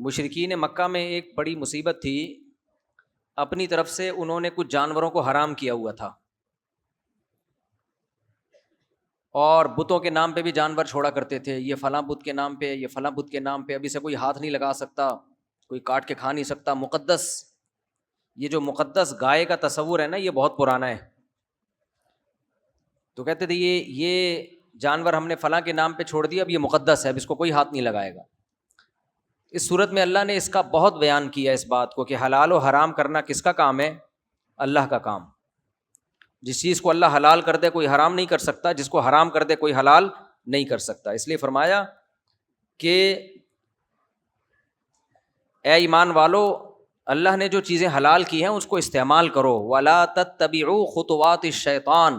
مشرکین مکہ میں ایک بڑی مصیبت تھی، اپنی طرف سے انہوں نے کچھ جانوروں کو حرام کیا ہوا تھا، اور بتوں کے نام پہ بھی جانور چھوڑا کرتے تھے، یہ فلاں بت کے نام پہ، یہ فلاں بت کے نام پہ، ابھی سے کوئی ہاتھ نہیں لگا سکتا، کوئی کاٹ کے کھا نہیں سکتا، مقدس، یہ جو مقدس گائے کا تصور ہے نا یہ بہت پرانا ہے۔ تو کہتے تھے یہ جانور ہم نے فلاں کے نام پہ چھوڑ دیا، اب یہ مقدس ہے، اب اس کو کوئی ہاتھ نہیں لگائے گا۔ اس صورت میں اللہ نے اس کا بہت بیان کیا اس بات کو کہ حلال و حرام کرنا کس کا کام ہے؟ اللہ کا کام۔ جس چیز کو اللہ حلال کر دے کوئی حرام نہیں کر سکتا، جس کو حرام کر دے کوئی حلال نہیں کر سکتا۔ اس لیے فرمایا کہ اے ایمان والو، اللہ نے جو چیزیں حلال کی ہیں اس کو استعمال کرو، وَلَا تَتَّبِعُوا خُطُوَاتِ الشَّيْطَانِ،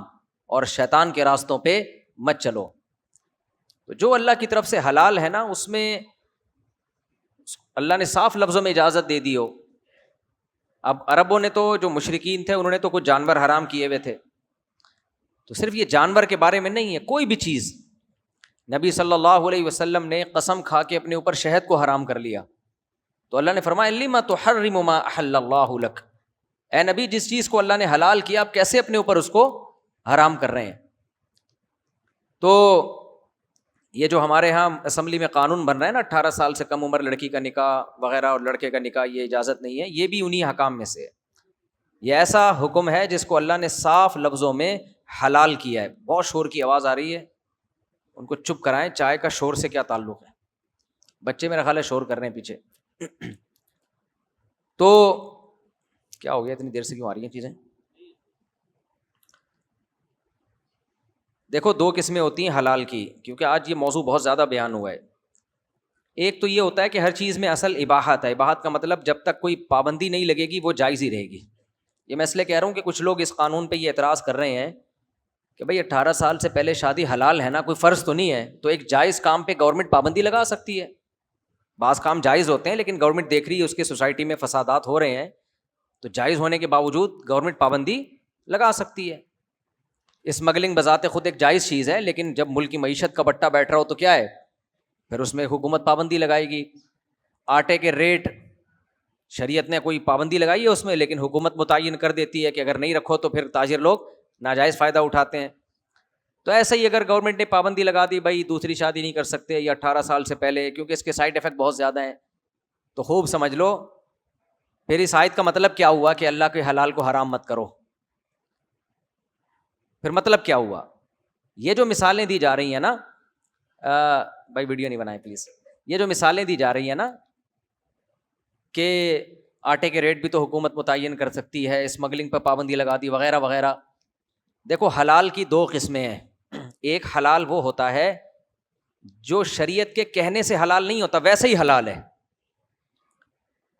اور شیطان کے راستوں پہ مت چلو۔ تو جو اللہ کی طرف سے حلال ہے نا اس میں اللہ نے صاف لفظوں میں اجازت دے دی ہو۔ اب عربوں نے تو، جو مشرکین تھے انہوں نے تو کچھ جانور حرام کیے ہوئے تھے، تو صرف یہ جانور کے بارے میں نہیں ہے، کوئی بھی چیز۔ نبی صلی اللہ علیہ وسلم نے قسم کھا کے اپنے اوپر شہد کو حرام کر لیا، تو اللہ نے فرمایا لِمَ تُحَرِّمُ مَا أَحَلَّ اللَّهُ لَكَ، اے نبی جس چیز کو اللہ نے حلال کیا آپ کیسے اپنے اوپر اس کو حرام کر رہے ہیں؟ تو یہ جو ہمارے ہاں اسمبلی میں قانون بن رہا ہے نا 18 سال سے کم عمر لڑکی کا نکاح وغیرہ اور لڑکے کا نکاح یہ اجازت نہیں ہے، یہ بھی انہی حکام میں سے ہے۔ یہ ایسا حکم ہے جس کو اللہ نے صاف لفظوں میں حلال کیا ہے۔ بہت شور کی آواز آ رہی ہے، ان کو چپ کرائیں، چائے کا شور سے کیا تعلق ہے؟ بچے میرا خیال ہے شور کر رہے ہیں پیچھے۔ تو کیا ہو گیا، اتنی دیر سے کیوں آ رہی ہیں چیزیں؟ دیکھو دو قسمیں ہوتی ہیں حلال کی، کیونکہ آج یہ موضوع بہت زیادہ بیان ہوا ہے۔ ایک تو یہ ہوتا ہے کہ ہر چیز میں اصل اباحت ہے، اباحت کا مطلب جب تک کوئی پابندی نہیں لگے گی وہ جائز ہی رہے گی۔ یہ میں اس لیے کہہ رہا ہوں کہ کچھ لوگ اس قانون پہ یہ اعتراض کر رہے ہیں کہ بھائی 18 سال سے پہلے شادی حلال ہے نا، کوئی فرض تو نہیں ہے، تو ایک جائز کام پہ گورنمنٹ پابندی لگا سکتی ہے۔ بعض کام جائز ہوتے ہیں لیکن گورنمنٹ دیکھ رہی ہے اس کے سوسائٹی میں فسادات ہو رہے ہیں، تو جائز ہونے کے باوجود گورنمنٹ پابندی لگا سکتی ہے۔ اسمگلنگ بذات خود ایک جائز چیز ہے، لیکن جب ملک کی معیشت کا بٹا بیٹھ رہا ہو تو کیا ہے، پھر اس میں حکومت پابندی لگائے گی۔ آٹے کے ریٹ شریعت نے کوئی پابندی لگائی ہے اس میں، لیکن حکومت متعین کر دیتی ہے کہ اگر نہیں رکھو تو پھر تاجر لوگ ناجائز فائدہ اٹھاتے ہیں۔ تو ایسے ہی اگر گورنمنٹ نے پابندی لگا دی بھائی دوسری شادی نہیں کر سکتے یا 18 سال سے پہلے، کیونکہ اس کے سائیڈ افیکٹ بہت زیادہ ہیں، تو خوب سمجھ لو پھر اس آیت کا مطلب کیا ہوا کہ اللہ کے حلال کو حرام مت کرو۔ پھر مطلب کیا ہوا؟ یہ جو مثالیں دی جا رہی ہیں نا، بھائی ویڈیو نہیں بنائیں پلیز، یہ جو مثالیں دی جا رہی ہیں نا کہ آٹے کے ریٹ بھی تو حکومت متعین کر سکتی ہے، اسمگلنگ پہ پابندی لگا دی وغیرہ وغیرہ۔ دیکھو حلال کی دو قسمیں ہیں، ایک حلال وہ ہوتا ہے جو شریعت کے کہنے سے حلال نہیں ہوتا، ویسے ہی حلال ہے۔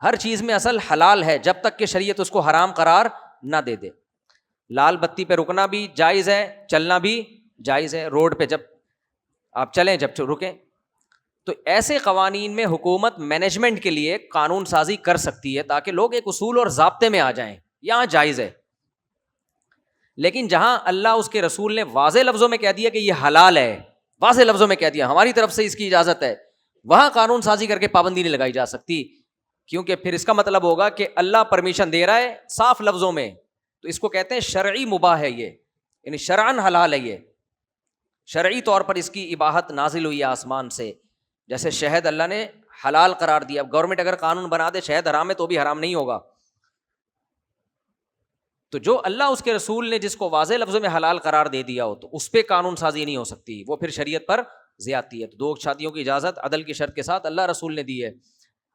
ہر چیز میں اصل حلال ہے جب تک کہ شریعت اس کو حرام قرار نہ دے دے۔ لال بتی پہ رکنا بھی جائز ہے، چلنا بھی جائز ہے، روڈ پہ جب آپ چلیں جب رکیں۔ تو ایسے قوانین میں حکومت مینجمنٹ کے لیے قانون سازی کر سکتی ہے تاکہ لوگ ایک اصول اور ضابطے میں آ جائیں، یہاں جائز ہے۔ لیکن جہاں اللہ اس کے رسول نے واضح لفظوں میں کہہ دیا کہ یہ حلال ہے، واضح لفظوں میں کہہ دیا ہماری طرف سے اس کی اجازت ہے، وہاں قانون سازی کر کے پابندی نہیں لگائی جا سکتی، کیونکہ پھر اس کا مطلب ہوگا کہ اللہ پرمیشن دے رہا ہے صاف لفظوں میں، تو اس کو کہتے ہیں شرعی مباح ہے، یہ یعنی شرعن حلال ہے، یہ شرعی طور پر اس کی اباحت نازل ہوئی ہے آسمان سے۔ جیسے شہد اللہ نے حلال قرار دیا، اب گورنمنٹ اگر قانون بنا دے شہد حرام ہے تو بھی حرام نہیں ہوگا۔ تو جو اللہ اس کے رسول نے جس کو واضح لفظوں میں حلال قرار دے دیا ہو تو اس پہ قانون سازی نہیں ہو سکتی، وہ پھر شریعت پر زیادتی ہے۔ تو دو شادیوں کی اجازت عدل کی شرط کے ساتھ اللہ رسول نے دی ہے۔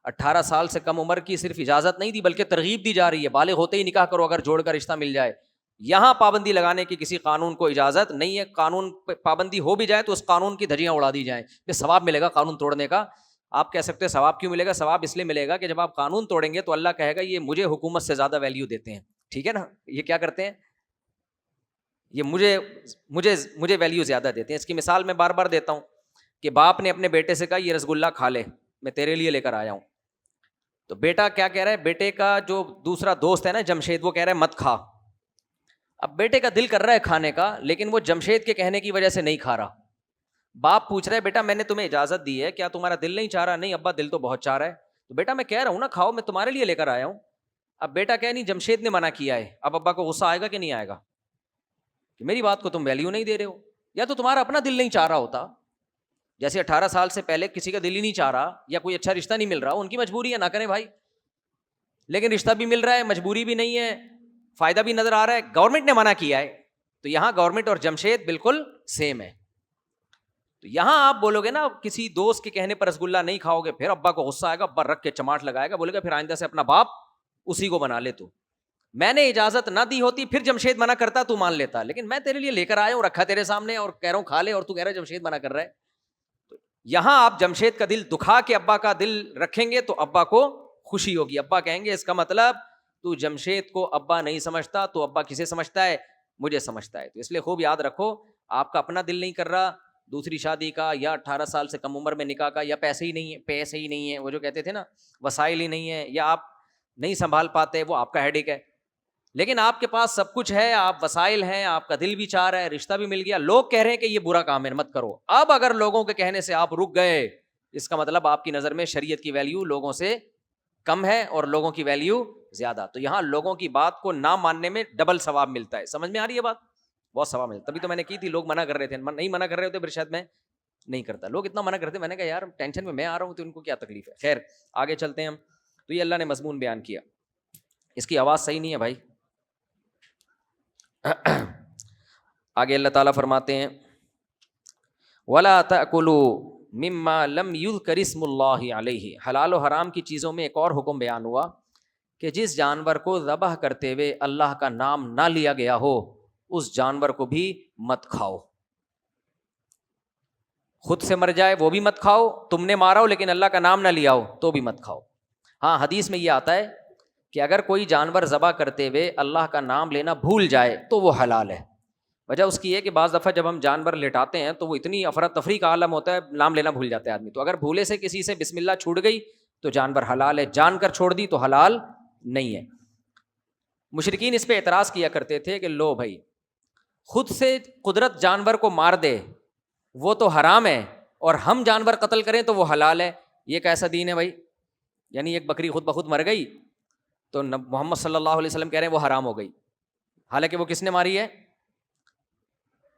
18 سال سے کم عمر کی صرف اجازت نہیں دی بلکہ ترغیب دی جا رہی ہے، بالغ ہوتے ہی نکاح کرو اگر جوڑ کا رشتہ مل جائے۔ یہاں پابندی لگانے کی کسی قانون کو اجازت نہیں ہے، قانون پہ پابندی ہو بھی جائے تو اس قانون کی دھجیاں اڑا دی جائیں، پھر ثواب ملے گا قانون توڑنے کا۔ آپ کہہ سکتے ہیں ثواب کیوں ملے گا؟ ثواب اس لیے ملے گا کہ جب آپ قانون توڑیں گے تو اللہ کہے گا یہ مجھے حکومت سے زیادہ ویلیو دیتے ہیں، ٹھیک ہے نا، یہ کیا کرتے ہیں، یہ مجھے ویلیو زیادہ دیتے ہیں۔ اس کی مثال میں بار بار دیتا ہوں کہ باپ نے اپنے بیٹے سے کہا یہ رسگلہ کھا لے، میں تیرے لیے لے کر آیا ہوں، تو بیٹا کیا کہہ رہا ہے، بیٹے کا جو دوسرا دوست ہے نا جمشید، وہ کہہ رہا ہے مت کھا۔ اب بیٹے کا دل کر رہا ہے کھانے کا لیکن وہ جمشید کے کہنے کی وجہ سے نہیں کھا رہا۔ باپ پوچھ رہا ہے بیٹا میں نے تمہیں اجازت دی ہے، کیا تمہارا دل نہیں چاہ رہا؟ نہیں ابا دل تو بہت چاہ رہا ہے۔ تو بیٹا میں کہہ رہا ہوں نا کھاؤ, میں تمہارے لیے لے کر آیا ہوں. اب بیٹا کہہ نہیں جمشید نے منع کیا ہے, اب ابا کو غصہ آئے گا کہ نہیں آئے گا کہ میری بات کو تم ویلیو نہیں دے رہے ہو, یا تو تمہارا اپنا دل نہیں چاہ رہا ہوتا, جیسے 18 سال سے پہلے کسی کا دل ہی نہیں چاہ رہا یا کوئی اچھا رشتہ نہیں مل رہا, ان کی مجبوری ہے, نہ کریں بھائی. لیکن رشتہ بھی مل رہا ہے, مجبوری بھی نہیں ہے, فائدہ بھی نظر آ رہا ہے, گورنمنٹ نے منع کیا ہے, تو یہاں گورنمنٹ اور جمشید بالکل سیم ہے. تو یہاں آپ بولو گے نا کسی دوست کے کہنے پر رسگلہ نہیں کھاؤ گے, پھر ابا کو غصہ آئے گا, ابا رکھ کے چماٹ لگائے گا, بولے گا پھر آئندہ سے اپنا باپ اسی کو بنا لے, تو میں نے اجازت نہ دی ہوتی پھر جمشید منع کرتا تو مان لیتا, لیکن میں تیرے لیے لے کر آیا ہوں, رکھا تیرے سامنے اور کہہ رہا ہوں کھا لے, اور تو کہہ رہا ہے جمشید منع کر رہا ہے. یہاں آپ جمشید کا دل دکھا کے ابا کا دل رکھیں گے تو ابا کو خوشی ہوگی, ابا کہیں گے اس کا مطلب تو جمشید کو ابا نہیں سمجھتا, تو ابا کسے سمجھتا ہے, مجھے سمجھتا ہے. تو اس لیے خوب یاد رکھو, آپ کا اپنا دل نہیں کر رہا دوسری شادی کا, یا 18 سال سے کم عمر میں نکاح کا, یا پیسے ہی نہیں ہے, وہ جو کہتے تھے نا وسائل ہی نہیں ہے, یا آپ نہیں سنبھال پاتے, وہ آپ کا ہیڈیک ہے. لیکن آپ کے پاس سب کچھ ہے, آپ وسائل ہیں, آپ کا دل بھی چاہ رہا ہے, رشتہ بھی مل گیا, لوگ کہہ رہے ہیں کہ یہ برا کام ہے مت کرو. اب اگر لوگوں کے کہنے سے آپ رک گئے, اس کا مطلب آپ کی نظر میں شریعت کی ویلیو لوگوں سے کم ہے اور لوگوں کی ویلیو زیادہ. تو یہاں لوگوں کی بات کو نہ ماننے میں ڈبل ثواب ملتا ہے. سمجھ میں آ رہی ہے بات؟ بہت ثواب ملتا ہے. تبھی تو میں نے کی تھی, لوگ منع کر رہے تھے, نہیں منع کر رہے ہوتے پھر شاید میں نہیں کرتا. لوگ اتنا منع کرتے, میں نے کہا یار ٹینشن میں آ رہا ہوں تو ان کو کیا تکلیف ہے. خیر آگے چلتے ہیں ہم. تو یہ اللہ نے مضمون بیان کیا. اس کی آواز صحیح نہیں ہے بھائی. آگے اللہ تعالیٰ فرماتے ہیں وَلَا تَأْكُلُوا مِمَّا لَمْ يُذْكَرِ اسْمُ اللَّهِ عَلَيْهِ. حلال و حرام کی چیزوں میں ایک اور حکم بیان ہوا کہ جس جانور کو ذبح کرتے ہوئے اللہ کا نام نہ لیا گیا ہو اس جانور کو بھی مت کھاؤ. خود سے مر جائے وہ بھی مت کھاؤ, تم نے مارا ہو لیکن اللہ کا نام نہ لیا ہو تو بھی مت کھاؤ. ہاں حدیث میں یہ آتا ہے کہ اگر کوئی جانور ذبح کرتے ہوئے اللہ کا نام لینا بھول جائے تو وہ حلال ہے. وجہ اس کی ہے کہ بعض دفعہ جب ہم جانور لٹاتے ہیں تو وہ اتنی افراتفری کا عالم ہوتا ہے, نام لینا بھول جاتا ہے آدمی. تو اگر بھولے سے کسی سے بسم اللہ چھوٹ گئی تو جانور حلال ہے, جان کر چھوڑ دی تو حلال نہیں ہے. مشرکین اس پہ اعتراض کیا کرتے تھے کہ لو بھائی خود سے قدرت جانور کو مار دے وہ تو حرام ہے, اور ہم جانور قتل کریں تو وہ حلال ہے. یہ کیسا دین ہے بھائی؟ یعنی ایک بکری خود بخود مر گئی تو محمد صلی اللہ علیہ وسلم کہہ رہے ہیں وہ حرام ہو گئی, حالانکہ وہ کس نے ماری ہے؟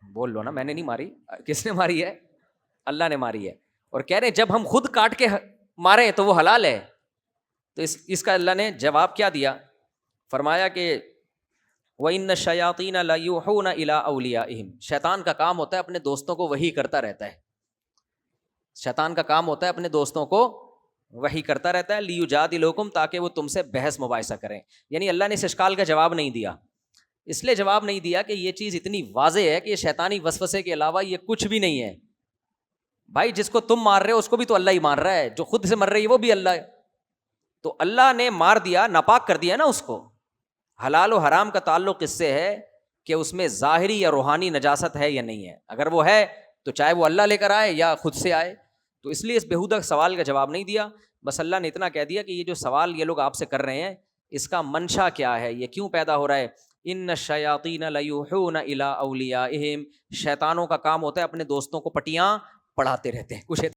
بول لو نا, میں نے نہیں ماری. کس نے ماری ہے؟ اللہ نے ماری ہے. اور کہہ رہے ہیں جب ہم خود کاٹ کے مارے تو وہ حلال ہے. تو اس کا اللہ نے جواب کیا دیا؟ فرمایا کہ وَإِنَّ الشَّيَاطِينَ لَيُوحُونَ إِلَىٰ أَوْلِيَائِهِمْ. شیطان کا کام ہوتا ہے اپنے دوستوں کو وحی کرتا رہتا ہے. شیطان کا کام ہوتا ہے اپنے دوستوں کو وحی کرتا رہتا ہے, لِيُجَادِلُوكُمْ, تاکہ وہ تم سے بحث مباحثہ کریں. یعنی اللہ نے اس اشکال کا جواب نہیں دیا. اس لیے جواب نہیں دیا کہ یہ چیز اتنی واضح ہے کہ یہ شیطانی وسوسے کے علاوہ یہ کچھ بھی نہیں ہے. بھائی جس کو تم مار رہے ہو اس کو بھی تو اللہ ہی مار رہا ہے, جو خود سے مر رہی ہے وہ بھی اللہ ہے. تو اللہ نے مار دیا, ناپاک کر دیا نا اس کو. حلال و حرام کا تعلق اس سے ہے کہ اس میں ظاہری یا روحانی نجاست ہے یا نہیں ہے. اگر وہ ہے تو چاہے وہ اللہ لے کر آئے یا خود سے آئے. تو اس لیے اس بےہودہ سوال کا جواب نہیں دیا. بس اللہ نے اتنا کہہ دیا کہ یہ جو سوال یہ لوگ آپ سے کر رہے ہیں اس کا منشا کیا ہے, یہ کیوں پیدا ہو رہا ہے. ان الشیاطین لیوحون الی اولیائہم. شیطانوں کا کام ہوتا ہے اپنے دوستوں کو پٹیاں پڑھاتے رہتے ہیں. کچھ